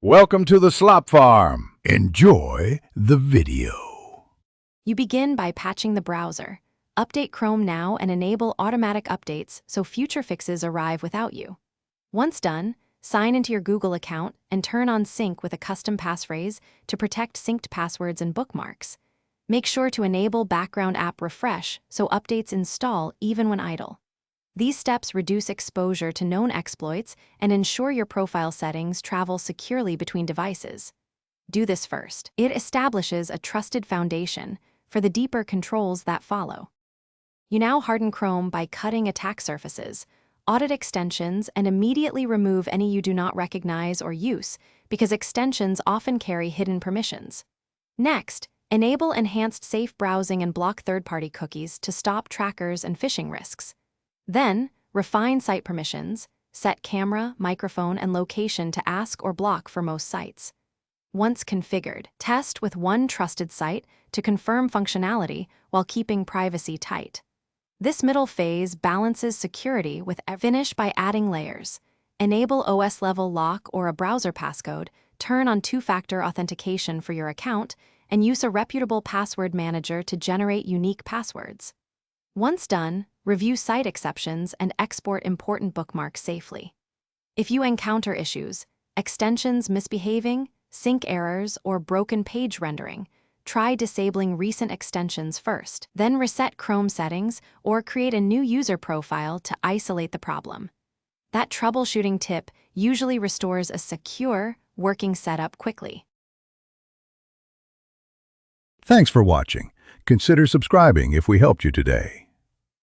Welcome to the Slop Farm. Enjoy the video. You begin by patching the browser. Update Chrome now and enable automatic updates so future fixes arrive without you. Once done, sign into your Google account and turn on sync with a custom passphrase to protect synced passwords and bookmarks. Make sure to enable background app refresh so updates install even when idle. These steps reduce exposure to known exploits and ensure your profile settings travel securely between devices. Do this first. It establishes a trusted foundation for the deeper controls that follow. You now harden Chrome by cutting attack surfaces, audit extensions, and immediately remove any you do not recognize or use, because extensions often carry hidden permissions. Next, enable enhanced safe browsing and block third-party cookies to stop trackers and phishing risks. Then, refine site permissions, set camera, microphone, and location to ask or block for most sites. Once configured, test with one trusted site to confirm functionality while keeping privacy tight. This middle phase balances security with finish by adding layers. Enable OS-level lock or a browser passcode, turn on two-factor authentication for your account, and use a reputable password manager to generate unique passwords. Once done, review site exceptions and export important bookmarks safely. If you encounter issues, extensions misbehaving, sync errors, or broken page rendering, try disabling recent extensions first. Then reset Chrome settings or create a new user profile to isolate the problem. That troubleshooting tip usually restores a secure, working setup quickly. Thanks for watching. Consider subscribing if we helped you today.